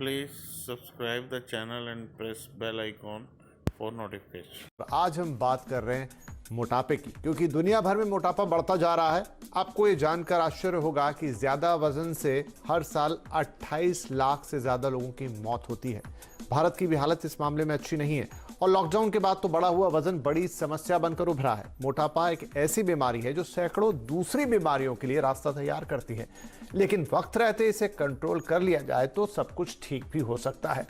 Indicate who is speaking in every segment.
Speaker 1: Please subscribe the channel and press bell icon for notification.
Speaker 2: आज हम बात कर रहे हैं मोटापे की, क्योंकि दुनिया भर में मोटापा बढ़ता जा रहा है। आपको ये जानकर आश्चर्य होगा कि ज्यादा वजन से हर साल 28 लाख से ज्यादा लोगों की मौत होती है। भारत की भी हालत इस मामले में अच्छी नहीं है और लॉकडाउन के बाद तो बढ़ा हुआ वजन बड़ी समस्या बनकर उभरा है। मोटापा एक ऐसी बीमारी है जो सैकड़ों दूसरी बीमारियों के लिए रास्ता तैयार करती है, लेकिन वक्त रहते इसे कंट्रोल कर लिया जाए तो सब कुछ ठीक भी हो सकता है।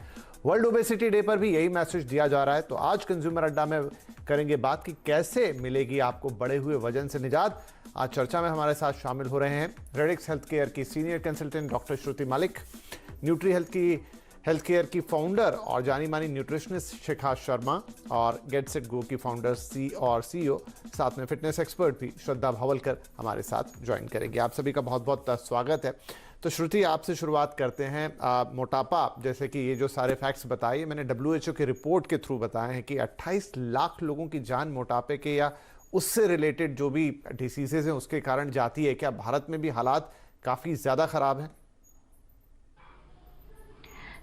Speaker 2: वर्ल्ड ओबेसिटी डे पर भी यही मैसेज दिया जा रहा है। तो आज कंज्यूमर अड्डा में करेंगे बात कि कैसे मिलेगी आपको बढ़े हुए वजन से निजात। आज चर्चा में हमारे साथ शामिल हो रहे हैं रेडिक्स हेल्थ केयर की सीनियर कंसल्टेंट डॉक्टर श्रुति मलिक, न्यूट्री हेल्थ केयर की फाउंडर और जानी मानी न्यूट्रिशनिस्ट शिखा शर्मा और गेट सेट गो की फाउंडर सीईओ, साथ में फिटनेस एक्सपर्ट भी श्रद्धा भवलकर हमारे साथ ज्वाइन करेंगे। आप सभी का बहुत बहुत स्वागत है। तो श्रुति, आपसे शुरुआत करते हैं। मोटापा, जैसे कि ये जो सारे फैक्ट्स बताए मैंने WHO की रिपोर्ट के थ्रू बताए हैं कि 28 लाख लोगों की जान मोटापे के या उससे रिलेटेड जो भी डिसीजेज हैं उसके कारण जाती है। क्या भारत में भी हालात काफ़ी ज़्यादा ख़राब हैं?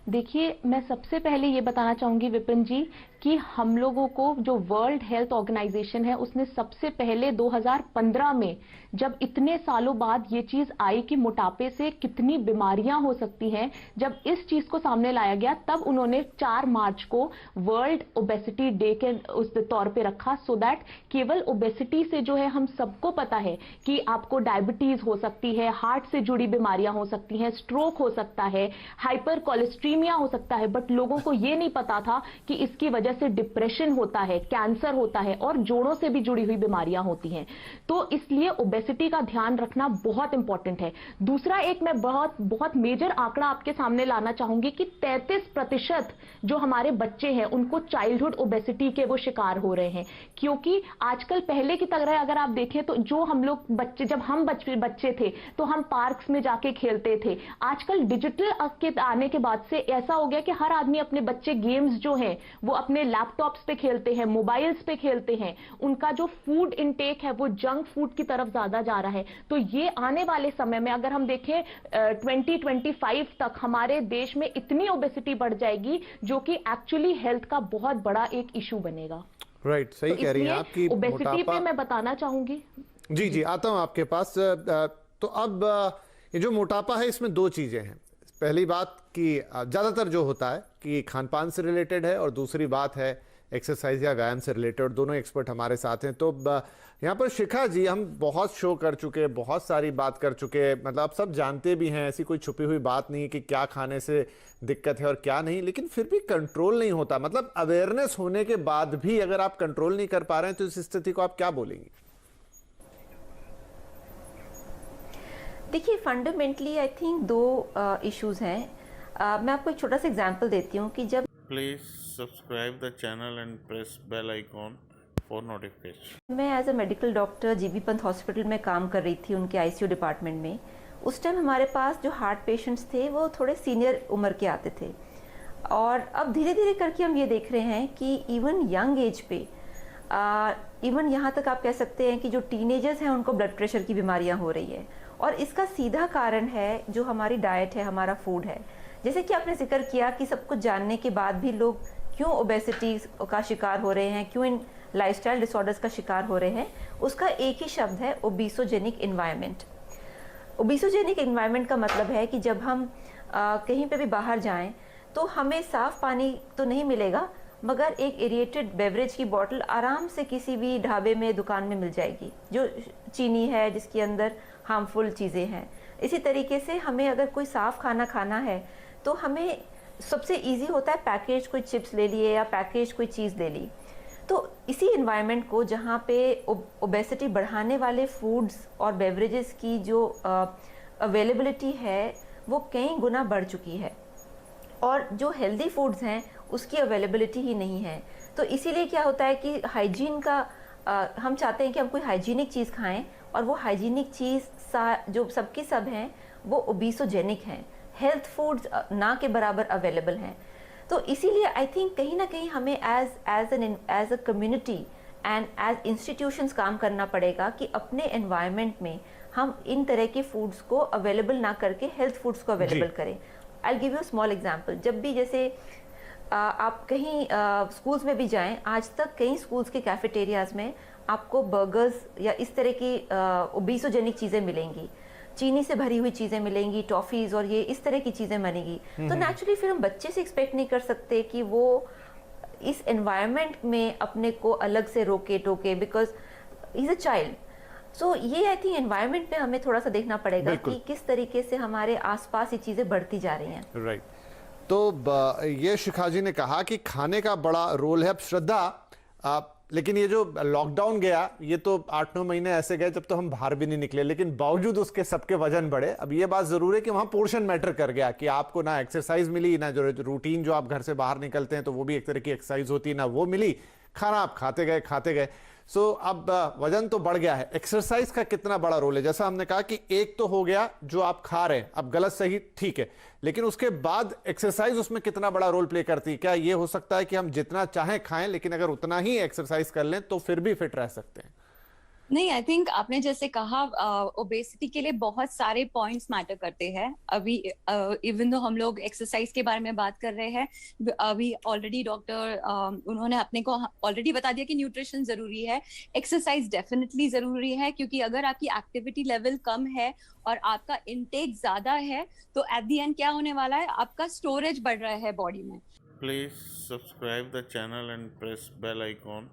Speaker 3: देखिए, मैं सबसे पहले ये बताना चाहूंगी विपिन जी कि हम लोगों को जो वर्ल्ड हेल्थ ऑर्गेनाइजेशन है उसने सबसे पहले 2015 में, जब इतने सालों बाद ये चीज आई कि मोटापे से कितनी बीमारियां हो सकती हैं, जब इस चीज को सामने लाया गया तब उन्होंने 4 मार्च को वर्ल्ड ओबेसिटी डे के उस तौर पे रखा, सो दैट केवल ओबेसिटी से जो है हम सबको पता है कि आपको डायबिटीज हो सकती है, हार्ट से जुड़ी बीमारियां हो सकती हैं, स्ट्रोक हो सकता है, हाइपर कोलेस्ट्रीमिया हो सकता है, बट लोगों को ये नहीं पता था कि इसकी वजह से डिप्रेशन होता है, कैंसर होता है और जोड़ों से भी जुड़ी हुई बीमारियां होती हैं। तो इसलिए ओबेसिटी का ध्यान रखना बहुत इंपॉर्टेंट है। दूसरा, एक मैं बहुत मेजर आंकड़ा आपके सामने लाना चाहूंगी कि 33% जो हमारे बच्चे हैं उनको चाइल्डहुड ओबेसिटी के वो शिकार हो रहे हैं, क्योंकि आजकल पहले की तरह अगर आप देखें तो जो हम लोग बच्चे, जब हम बच्चे थे तो हम पार्क्स में जाके खेलते थे। आजकल डिजिटल के आने के बाद से ऐसा हो गया कि हर आदमी अपने बच्चे गेम्स जो हैं वो अपने लैपटॉप्स पे खेलते हैं, मोबाइल्स पे खेलते हैं। उनका जो फूड इनटेक है वो जंक फूड की तरफ ज्यादा जा रहा है। तो ये आने वाले समय में अगर हम देखें 2025 तक हमारे देश में इतनी ओबेसिटी बढ़ जाएगी जो कि एक्चुअली हेल्थ का बहुत बड़ा एक इशू बनेगा।
Speaker 2: राइट, सही कह रही हैं आप कि
Speaker 3: ओबेसिटी पे मैं बताना चाहूंगी।
Speaker 2: जी, आता हूं आपके पास। तो अब ये जो मोटापा है इसमें 2 चीजें हैं। पहली बात कि ज़्यादातर जो होता है कि खान पान से रिलेटेड है और दूसरी बात है एक्सरसाइज या व्यायाम से रिलेटेड। दोनों एक्सपर्ट हमारे साथ हैं। तो यहाँ पर शिखा जी, हम बहुत शो कर चुके, बहुत सारी बात कर चुके, मतलब आप सब जानते भी हैं, ऐसी कोई छुपी हुई बात नहीं है कि क्या खाने से दिक्कत है और क्या नहीं, लेकिन फिर भी कंट्रोल नहीं होता। मतलब अवेयरनेस होने के बाद भी अगर आप कंट्रोल नहीं कर पा रहे हैं तो इस स्थिति को आप क्या बोलेंगी?
Speaker 4: देखिए, फंडामेंटली आई थिंक 2 इश्यूज हैं। मैं आपको एक छोटा सा एग्जांपल देती हूँ कि जब
Speaker 1: Please subscribe the channel and press bell icon for notification.
Speaker 4: मैं as a medical doctor GB Pant hospital में काम कर रही थी, उनके आईसीयू डिपार्टमेंट में, उस टाइम हमारे पास जो हार्ट पेशेंट्स थे वो थोड़े सीनियर उम्र के आते थे। और अब धीरे धीरे करके हम ये देख रहे हैं कि इवन यंग एज पे, इवन यहाँ तक आप कह सकते हैं कि जो टीनेजर्स हैं उनको ब्लड प्रेशर की बीमारियाँ हो रही है। और इसका सीधा कारण है जो हमारी डाइट है, हमारा फूड है। जैसे कि आपने जिक्र किया कि सब कुछ जानने के बाद भी लोग क्यों ओबेसिटी का शिकार हो रहे हैं, क्यों इन लाइफस्टाइल डिसऑर्डर्स का शिकार हो रहे हैं, उसका एक ही शब्द है, ओबेसोजेनिक एनवायरनमेंट। ओबेसोजेनिक एनवायरनमेंट का मतलब है कि जब हम कहीं पे भी बाहर जाएं तो हमें साफ पानी तो नहीं मिलेगा, मगर एक एरिएटेड बेवरेज की बोतल आराम से किसी भी ढाबे में, दुकान में मिल जाएगी जो चीनी है, जिसके अंदर हार्मफुल चीज़ें हैं। इसी तरीके से हमें अगर कोई साफ खाना खाना है तो हमें सबसे इजी होता है पैकेज कोई चिप्स ले लिए या पैकेज कोई चीज़ ले ली। तो इसी एनवायरनमेंट को जहाँ पे ओबेसिटी बढ़ाने वाले फूड्स और बेवरेजेस की जो अवेलेबिलिटी है वो कई गुना बढ़ चुकी है, और जो हेल्दी फूड्स हैं उसकी अवेलेबिलिटी ही नहीं है। तो इसीलिए क्या होता है कि हाइजीन का हम चाहते हैं कि हम कोई हाइजीनिक चीज़ खाएं, और वो हाइजीनिक चीज़ जो सबकी सब हैं वो ओबेसोजेनिक हैं, हेल्थ फूड्स ना के बराबर अवेलेबल हैं। तो इसीलिए आई थिंक कहीं ना कहीं हमें as a community and as institutions काम करना पड़ेगा कि अपने एनवायरनमेंट में हम इन तरह के फूड्स को अवेलेबल ना करके हेल्थ फूड्स को अवेलेबल करें। I give you small example. जब भी जैसे आप कहीं स्कूल्स में भी जाएं, आज तक कई स्कूल्स के कैफेटेरियाज में आपको बर्गर्स या इस तरह की ओबेसोजेनिक चीज़ें मिलेंगी, चीनी से भरी हुई चीज़ें मिलेंगी, टॉफ़ीज़ और ये इस तरह की चीज़ें बनेगी। तो नेचुरली फिर हम बच्चे से एक्सपेक्ट नहीं कर सकते कि वो इस एनवायरनमेंट में अपने को अलग से रोके टोके, बिकॉज इज़ अ चाइल्ड। सो ये आई थिंक एनवायरनमेंट पे हमें थोड़ा सा देखना पड़ेगा कि किस तरीके से हमारे आसपास ये चीज़ें बढ़ती जा रही हैं।
Speaker 2: राइट। तो ये शिखा जी ने कहा कि खाने का बड़ा रोल है। अब श्रद्धा, लेकिन ये जो लॉकडाउन गया, ये तो 8-9 महीने ऐसे गए जब तो हम बाहर भी नहीं निकले, लेकिन बावजूद उसके सबके वजन बढ़े। अब ये बात जरूर है कि वहां पोर्शन मैटर कर गया कि आपको ना एक्सरसाइज मिली, ना जो रूटीन जो आप घर से बाहर निकलते हैं तो वो भी एक तरह की एक्सरसाइज होती है, ना वो मिली, खाना आप खाते गए। सो अब वजन तो बढ़ गया है। एक्सरसाइज का कितना बड़ा रोल है? जैसा हमने कहा कि एक तो हो गया जो आप खा रहे हैं, अब गलत सही ठीक है, लेकिन उसके बाद एक्सरसाइज उसमें कितना बड़ा रोल प्ले करती है? क्या ये हो सकता है कि हम जितना चाहें खाएं, लेकिन अगर उतना ही एक्सरसाइज कर लें तो फिर भी फिट रह सकते हैं?
Speaker 5: नहीं, आई थिंक आपने जैसे कहा ओबेसिटी के लिए बहुत सारे पॉइंट्स मैटर करते हैं। अभी इवन दो हम लोग एक्सरसाइज के बारे में बात कर रहे हैं, अभी ऑलरेडी डॉक्टर उन्होंने अपने को ऑलरेडी बता दिया कि न्यूट्रिशन जरूरी है, एक्सरसाइज डेफिनेटली जरूरी है, क्योंकि अगर आपकी एक्टिविटी लेवल कम है और आपका इनटेक ज्यादा है तो एट द एंड क्या होने वाला है, आपका स्टोरेज बढ़ रहा है बॉडी में।
Speaker 1: Please subscribe the channel and press bell icon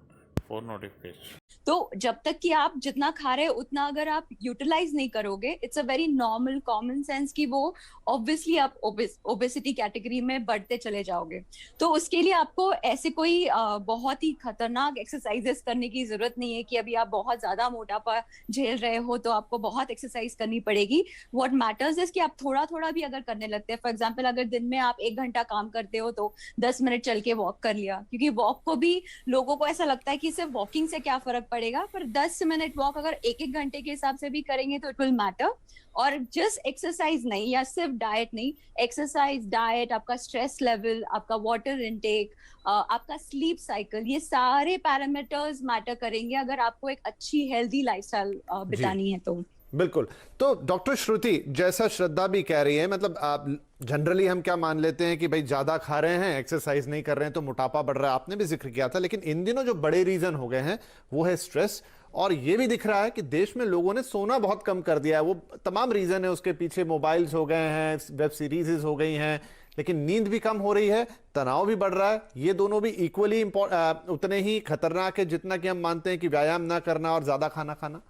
Speaker 1: for notification.
Speaker 5: तो जब तक कि आप जितना खा रहे हो उतना अगर आप यूटिलाइज नहीं करोगे, it's a very normal common sense कि वो ऑब्वियसली आप ओबेसिटी कैटेगरी में बढ़ते चले जाओगे। तो उसके लिए आपको ऐसे कोई बहुत ही खतरनाक एक्सरसाइजेस करने की जरूरत नहीं है कि अभी आप बहुत ज्यादा मोटापा झेल रहे हो तो आपको बहुत एक्सरसाइज करनी पड़ेगी। व्हाट मैटर्स इज कि आप थोड़ा थोड़ा भी अगर करने लगते हैं, फॉर एग्जाम्पल अगर दिन में आप 1 घंटा काम करते हो तो 10 मिनट चल के वॉक कर लिया, क्योंकि वॉक को भी लोगों को ऐसा लगता है कि सिर्फ वॉकिंग से क्या फर्क पड़ेगा, पर 10 मिनट वॉक अगर 1-1 घंटे के हिसाब से भी करेंगे तो इट विल मैटर। और जस्ट एक्सरसाइज नहीं या सिर्फ डाइट नहीं, एक्सरसाइज, डाइट, आपका स्ट्रेस लेवल, आपका वाटर इनटेक, आपका स्लीप साइकिल, ये सारे पैरामीटर्स मैटर करेंगे अगर आपको एक अच्छी हेल्दी लाइफस्टाइल बितानी है तो।
Speaker 2: बिल्कुल। तो डॉक्टर श्रुति, जैसा श्रद्धा भी कह रही है, मतलब आप जनरली हम क्या मान लेते हैं कि भाई ज्यादा खा रहे हैं, एक्सरसाइज नहीं कर रहे हैं तो मोटापा बढ़ रहा है, आपने भी जिक्र किया था, लेकिन इन दिनों जो बड़े रीजन हो गए हैं वो है स्ट्रेस। और ये भी दिख रहा है कि देश में लोगों ने सोना बहुत कम कर दिया है। वो तमाम रीजन है उसके पीछे, मोबाइल्स हो गए हैं, वेब सीरीज हो गई हैं, लेकिन नींद भी कम हो रही है, तनाव भी बढ़ रहा है। ये दोनों भी इक्वली उतने ही खतरनाक है जितना कि हम मानते हैं कि व्यायाम ना करना और ज्यादा खाना खाना।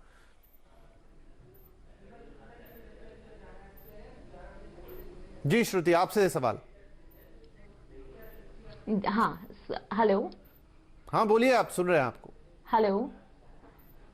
Speaker 2: जी श्रुति, आपसे सवाल।
Speaker 3: हाँ, हेलो।
Speaker 2: हाँ बोलिए, आप सुन रहे हैं आपको।
Speaker 3: हेलो।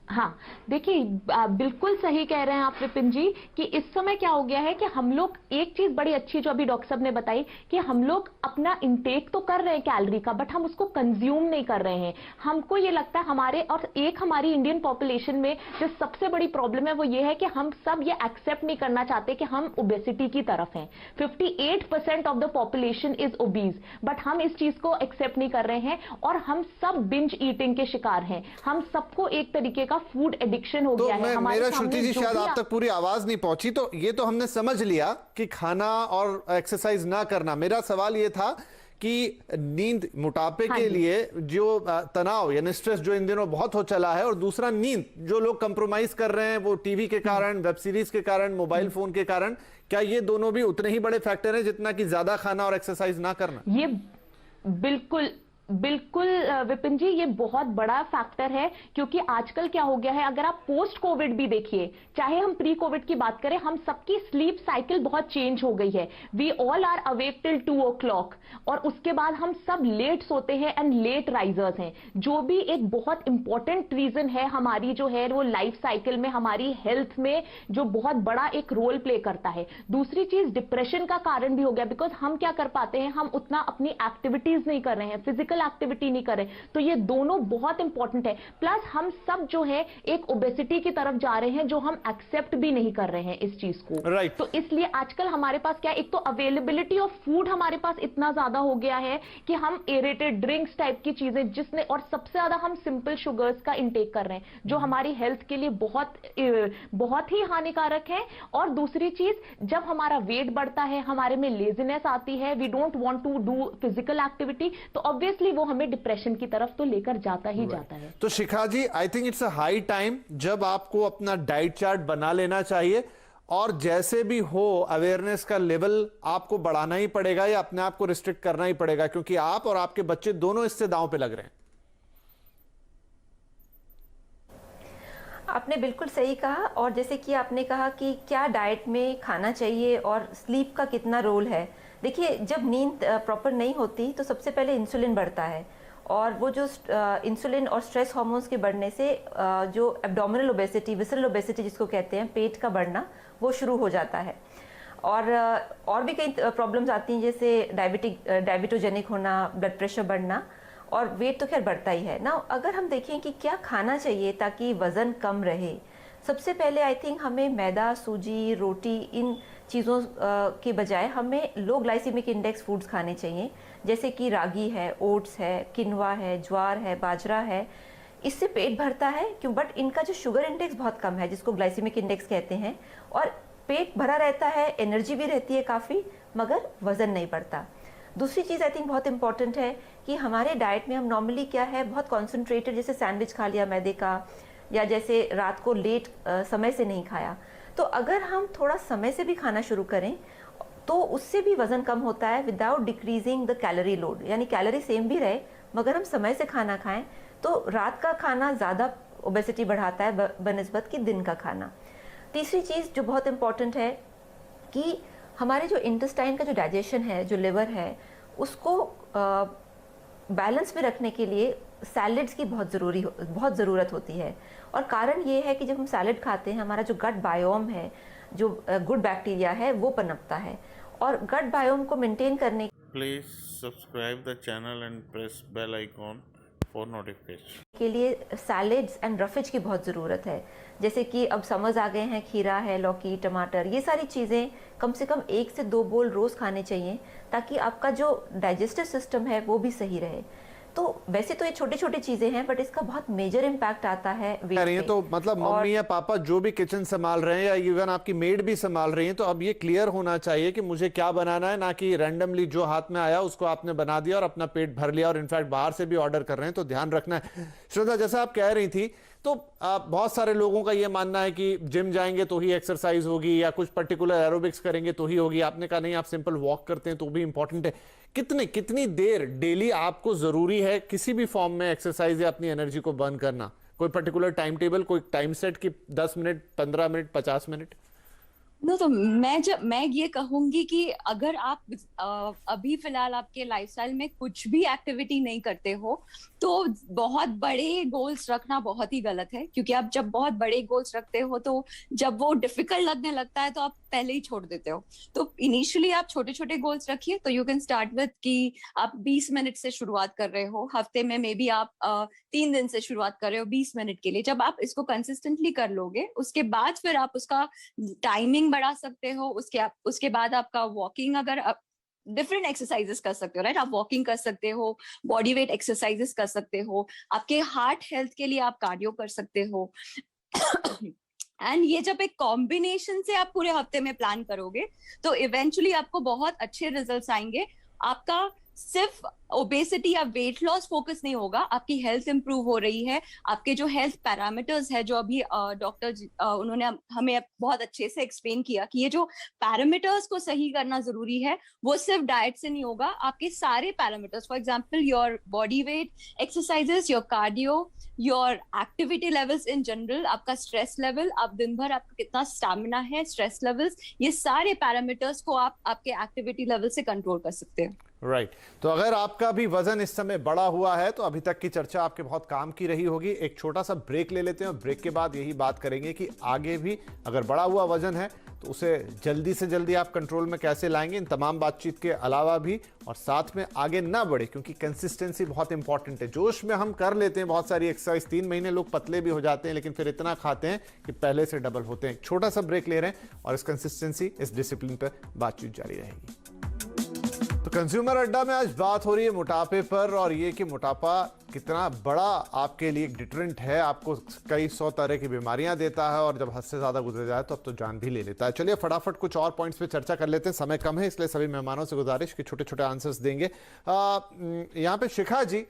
Speaker 3: हाँ, देखिए बिल्कुल सही कह रहे हैं आप विपिन जी कि इस समय क्या हो गया है कि हम लोग, एक चीज बड़ी अच्छी जो अभी डॉक्टर साहब ने बताई कि हम लोग अपना इंटेक तो कर रहे हैं कैलोरी का, बट हम उसको कंज्यूम नहीं कर रहे हैं। हमको ये लगता है हमारे, और एक हमारी इंडियन पॉपुलेशन में जो सबसे बड़ी प्रॉब्लम है वो ये है कि हम सब ये एक्सेप्ट नहीं करना चाहते कि हम ओबेसिटी की तरफ हैं। 58% of the population is obese, but हम इस चीज को एक्सेप्ट नहीं कर रहे हैं और हम सब बिंज ईटिंग के शिकार हैं। हम सबको एक तरीके का फूड एडिक्शन हो गया है।
Speaker 2: मेरा श्रुति जी शायद आप तक पूरी आवाज नहीं पहुंची, तो ये तो हमने समझ लिया कि खाना और एक्सरसाइज ना करना। मेरा सवाल ये था कि नींद, मोटापे के लिए जो तनाव यानी स्ट्रेस जो इन दिनों बहुत हो चला है, और दूसरा नींद जो लोग कंप्रोमाइज कर रहे हैं वो टीवी के कारण, वेब सीरीज के कारण, मोबाइल फोन के कारण, क्या ये दोनों भी उतने ही बड़े फैक्टर हैं जितना कि ज्यादा खाना और एक्सरसाइज ना करना?
Speaker 3: ये बिल्कुल विपिन जी, ये बहुत बड़ा फैक्टर है, क्योंकि आजकल क्या हो गया है, अगर आप पोस्ट कोविड भी देखिए, चाहे हम प्री कोविड की बात करें, हम सबकी स्लीप साइकिल बहुत चेंज हो गई है। We all are awake till 2 o'clock और उसके बाद हम सब लेट सोते हैं एंड लेट राइजर्स हैं, जो भी एक बहुत इंपॉर्टेंट रीजन है हमारी जो है वो लाइफ साइकिल में, हमारी हेल्थ में जो बहुत बड़ा एक रोल प्ले करता है। दूसरी चीज डिप्रेशन का कारण भी हो गया, बिकॉज हम क्या कर पाते हैं, हम उतना अपनी एक्टिविटीज नहीं कर रहे हैं, फिजिकल एक्टिविटी नहीं कर रहे, तो ये दोनों बहुत इंपॉर्टेंट है। प्लस हम सब जो है एक ओबेसिटी की तरफ जा रहे हैं, जो हम एक्सेप्ट भी नहीं कर रहे हैं इस चीज को।
Speaker 2: Right.
Speaker 3: तो इसलिए आजकल हमारे पास क्या, एक तो अवेलेबिलिटी ऑफ फूड हमारे पास इतना ज्यादा हो गया है कि हम एरेटेड ड्रिंक्स टाइप की चीजें, जिसने, और सबसे ज्यादा हम सिंपल शुगर्स का इंटेक कर रहे हैं, जो हमारी हेल्थ के लिए बहुत ही हानिकारक है। और दूसरी चीज, जब हमारा वेट बढ़ता है, हमारे में लेजीनेस आती है, we don't want to do physical activity, तो ऑब्वियसली वो हमें डिप्रेशन की तरफ तो लेकर जाता ही जाता है।
Speaker 2: तो Shikha ji, I think it's a high time जब आपको अपना डाइट चार्ट बना लेना चाहिए, और जैसे भी हो अवेयरनेस का लेवल आपको बढ़ाना ही पड़ेगा या अपने आप को रिस्ट्रिक्ट करना ही पड़ेगा, क्योंकि आप और आपके बच्चे दोनों इससे दांव पे लग रहे हैं।
Speaker 4: आपने बिल्कुल सही कहा। और जैसे कि आपने कहा कि क्या डाइट में खाना चाहिए और स्लीप का कितना रोल है। देखिए, जब नींद प्रॉपर नहीं होती तो सबसे पहले इंसुलिन बढ़ता है, और वो जो इंसुलिन और स्ट्रेस हार्मोन्स के बढ़ने से जो एब्डोमिनल ओबेसिटी, विसरल ओबेसिटी जिसको कहते हैं, पेट का बढ़ना, वो शुरू हो जाता है। और भी कई प्रॉब्लम्स आती हैं, जैसे डायबिटोजेनिक होना, ब्लड प्रेशर बढ़ना, और वेट तो खैर बढ़ता ही है ना। अगर हम देखें कि क्या खाना चाहिए ताकि वज़न कम रहे, सबसे पहले आई थिंक हमें मैदा, सूजी, रोटी, इन चीज़ों के बजाय हमें लो ग्लाइसीमिक इंडेक्स फूड्स खाने चाहिए, जैसे कि रागी है, ओट्स है, किनवा है, ज्वार है, बाजरा है। इससे पेट भरता है क्यों, बट इनका जो शुगर इंडेक्स बहुत कम है, जिसको ग्लाइसीमिक इंडेक्स कहते हैं, और पेट भरा रहता है, एनर्जी भी रहती है काफ़ी, मगर वज़न नहीं बढ़ता। दूसरी चीज़ आई थिंक बहुत इंपॉर्टेंट है कि हमारे डाइट में हम नॉर्मली क्या है, बहुत कॉन्सेंट्रेटेड, जैसे सैंडविच खा लिया मैदे का, या जैसे रात को लेट समय से नहीं खाया, तो अगर हम थोड़ा समय से भी खाना शुरू करें तो उससे भी वज़न कम होता है, without decreasing the calorie load. यानी कैलोरी सेम भी रहे, मगर हम समय से खाना खाएं तो रात का खाना ज़्यादा ओबेसिटी बढ़ाता है बनिस्बत कि दिन का खाना। तीसरी चीज़ जो बहुत इम्पॉर्टेंट है कि हमारे जो इंटेस्टाइन का जो डाइजेशन है, जो लिवर है, उसको बैलेंस में रखने के लिए सैलेड्स की बहुत ज़रूरत होती है। और कारण ये है कि जब हम सैलेड खाते हैं, हमारा जो गट बायोम है, जो गुड बैक्टीरिया है, वो पनपता है, और गट बायोम को मेंटेन करने
Speaker 1: Please subscribe the channel and press bell icon for notification.
Speaker 4: के लिए सैलेड्स एंड रफेज की बहुत ज़रूरत है। जैसे कि अब समझ आ गए हैं, खीरा है, लौकी, टमाटर, ये सारी चीज़ें कम से कम 1 से 2 बोल रोज़ खाने चाहिए, ताकि आपका जो डाइजेस्टिव सिस्टम है वो भी सही रहे। तो वैसे तो ये छोटी छोटी चीजें हैं, बट इसका बहुत मेजर इम्पैक्ट आता है वेट
Speaker 2: कह रही हैं,
Speaker 4: पे।
Speaker 2: तो मतलब मम्मी या पापा जो भी किचन संभाल रहे हैं, या इवन आपकी मेड भी संभाल रही हैं, तो अब ये क्लियर होना चाहिए कि मुझे क्या बनाना है, ना कि रैंडमली जो हाथ में आया उसको आपने बना दिया और अपना पेट भर लिया, और इनफैक्ट बाहर से भी ऑर्डर कर रहे हैं, तो ध्यान रखना है। श्रद्धा, जैसा आप कह रही थी, तो बहुत सारे लोगों का ये मानना है कि जिम जाएंगे तो ही एक्सरसाइज होगी, या कुछ पर्टिकुलर एरोबिक्स करेंगे तो ही होगी। आपने कहा नहीं, आप सिंपल वॉक करते हैं तो भी इंपॉर्टेंट है। कितनी देर डेली आपको जरूरी है किसी भी फॉर्म में एक्सरसाइज या अपनी एनर्जी को बर्न करना? कोई पर्टिकुलर टाइम टेबल, कोई टाइम सेट कि 10 मिनट, 15 मिनट, 50 मिनट?
Speaker 5: तो मैं ये कहूंगी कि अगर आप अभी फिलहाल आपके लाइफस्टाइल में कुछ भी एक्टिविटी नहीं करते हो, तो बहुत बड़े गोल्स रखना बहुत ही गलत है। क्योंकि आप जब बहुत बड़े गोल्स रखते हो, तो जब वो डिफिकल्ट लगने लगता है तो आप पहले ही छोड़ देते हो। तो इनिशियली आप छोटे छोटे गोल्स रखिए। तो यू कैन स्टार्ट विद कि आप 20 मिनट से शुरुआत कर रहे हो हफ्ते में, मे बी आप 3 दिन से शुरुआत कर रहे हो 20 मिनट के लिए। जब आप इसको कंसिस्टेंटली कर लोगे, उसके बाद फिर आप उसका टाइमिंग बढ़ा सकते हो। उसके बाद आपका वॉकिंग, अगर आप डिफरेंट एक्सरसाइजेस कर सकते हो, राइट? आप वॉकिंग कर सकते हो, बॉडी वेट एक्सरसाइजेस कर सकते हो, आपके हार्ट हेल्थ के लिए आप कार्डियो कर सकते हो। एंड ये जब एक कॉम्बिनेशन से आप पूरे हफ्ते में प्लान करोगे, तो इवेंचुअली आपको बहुत अच्छे रिजल्ट्स आएंगे। आपका सिर्फ ओबेसिटी या वेट लॉस फोकस नहीं होगा, आपकी हेल्थ इंप्रूव हो रही है। आपके जो हेल्थ पैरामीटर्स है, जो अभी डॉक्टर उन्होंने हमें बहुत अच्छे से एक्सप्लेन किया कि ये जो पैरामीटर्स को सही करना जरूरी है, वो सिर्फ डाइट से नहीं होगा। आपके सारे parameters, for example your body weight, exercises, your cardio, your activity levels in general, आपका स्ट्रेस लेवल, आप दिन भर आपका कितना स्टैमिना है, स्ट्रेस लेवल्स, ये सारे पैरामीटर्स को आप आपके एक्टिविटी लेवल से कंट्रोल कर सकते हैं।
Speaker 2: राइट तो अगर आपका भी वजन इस समय बढ़ा हुआ है तो अभी तक की चर्चा आपके बहुत काम की रही होगी। एक छोटा सा ब्रेक ले लेते हैं और ब्रेक के बाद यही बात करेंगे कि आगे भी अगर बढ़ा हुआ वजन है तो उसे जल्दी से जल्दी आप कंट्रोल में कैसे लाएंगे, इन तमाम बातचीत के अलावा भी, और साथ में आगे ना बढ़े क्योंकि कंसिस्टेंसी बहुत इंपॉर्टेंट है। जोश में हम कर लेते हैं बहुत सारी एक्सरसाइज, 3 महीने लोग पतले भी हो जाते हैं लेकिन फिर इतना खाते हैं कि पहले से डबल होते हैं। छोटा सा ब्रेक ले रहे हैं और इस कंसिस्टेंसी, इस डिसिप्लिन पर बातचीत जारी रहेगी। तो कंज्यूमर अड्डा में आज बात हो रही है मोटापे पर, और ये कि मोटापा कितना बड़ा आपके लिए एक डिटरेंट है, आपको कई 100 तरह की बीमारियां देता है और जब हद से ज़्यादा गुजर जाए तो अब तो जान भी ले लेता है। चलिए फटाफट कुछ और पॉइंट्स पे चर्चा कर लेते हैं, समय कम है इसलिए सभी मेहमानों से गुजारिश कि छोटे छोटे आंसर्स देंगे। यहाँ पे शिखा जी,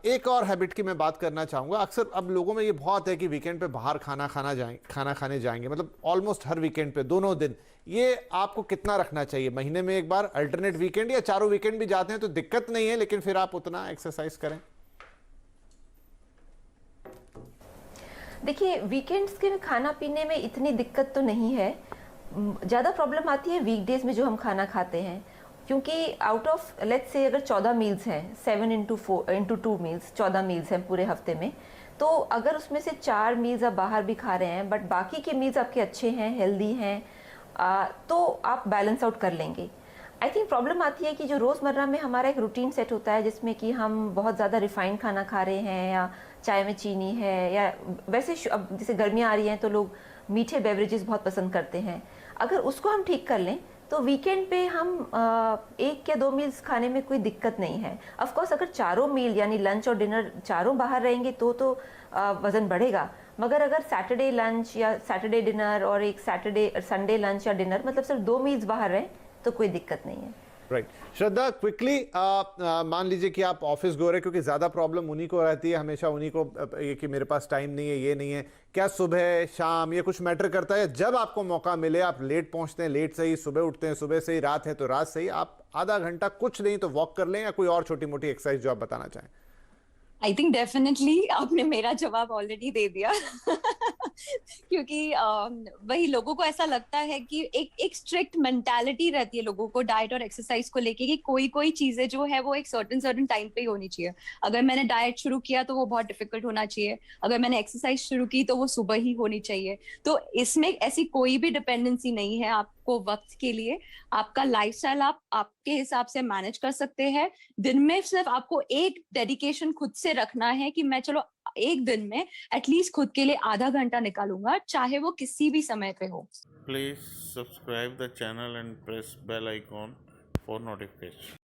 Speaker 2: एक और हैबिट की मैं बात करना चाहूँगा। अक्सर अब लोगों में ये बहुत है कि वीकेंड पे बाहर खाना खाने जाएंगे, मतलब ऑलमोस्ट हर वीकेंड पे दोनों दिन। ये आपको कितना रखना चाहिए? महीने में एक बार, अल्टरनेट वीकेंड, या चारों वीकेंड भी जाते हैं तो दिक्कत नहीं है लेकिन फिर आप उतना एक्सरसाइज करें?
Speaker 4: देखिए, वीकेंड्स के खाना पीने में इतनी दिक्कत तो नहीं है। ज़्यादा प्रॉब्लम आती है वीकडेज में जो हम खाना खाते हैं, क्योंकि आउट ऑफ लेट्स से अगर 14 मील्स हैं, 7 इंटू 2 मील्स, 14 मील्स हैं पूरे हफ्ते में, तो अगर उसमें से 4 मील्स आप बाहर भी खा रहे हैं बट बाकी के मील्स आपके अच्छे हैं, हेल्दी हैं, तो आप बैलेंस आउट कर लेंगे। आई थिंक प्रॉब्लम आती है कि जो रोज़मर्रा में हमारा एक रूटीन सेट होता है जिसमें कि हम बहुत ज़्यादा रिफाइंड खाना खा रहे हैं, या चाय में चीनी है, या वैसे अब जैसे गर्मियाँ आ रही हैं तो लोग मीठे बेवरेजेस बहुत पसंद करते हैं। अगर उसको हम ठीक कर लें तो वीकेंड पे हम 1 या 2 मील्स खाने में कोई दिक्कत नहीं है। ऑफ कोर्स अगर चारों मील यानी लंच और डिनर चारों बाहर रहेंगे तो वज़न बढ़ेगा, मगर अगर सैटरडे लंच या सैटरडे डिनर और एक संडे लंच या डिनर, मतलब सिर्फ 2 मील्स बाहर रहें तो कोई दिक्कत नहीं है।
Speaker 2: राइट श्रद्धा, क्विकली मान लीजिए कि आप ऑफिस गो रहे, क्योंकि ज़्यादा प्रॉब्लम उन्हीं को रहती है हमेशा, उन्हीं को ये कि मेरे पास टाइम नहीं है, ये नहीं है। क्या सुबह शाम ये कुछ मैटर करता है? जब आपको मौका मिले, आप लेट पहुंचते हैं, लेट से ही सुबह उठते हैं, सुबह से ही रात है तो रात से ही, आप आधा घंटा कुछ नहीं तो वॉक कर लें, या कोई और छोटी मोटी एक्सरसाइज जो आप बताना चाहें?
Speaker 5: आई थिंक डेफिनेटली आपने मेरा जवाब ऑलरेडी दे दिया क्योंकि वही लोगों को ऐसा लगता है कि एक स्ट्रिक्ट मेंटालिटी रहती है लोगों को डाइट और एक्सरसाइज को लेके कि कोई चीजें जो है वो एक सर्टेन टाइम पे ही होनी चाहिए। अगर मैंने डाइट शुरू किया तो वो बहुत डिफिकल्ट होना चाहिए, अगर मैंने एक्सरसाइज शुरू की तो वो सुबह ही होनी चाहिए। तो इसमें ऐसी कोई भी डिपेंडेंसी नहीं है। आपको वक्त के लिए आपका लाइफस्टाइल आप आपके हिसाब से मैनेज कर सकते हैं। दिन में सिर्फ आपको एक डेडिकेशन खुद से रखना है कि मैं चलो एक दिन में एटलीस्ट खुद के लिए आधा घंटा निकालूंगा, चाहे वो किसी भी समय पे हो।
Speaker 1: Please subscribe the channel and press bell icon for notification.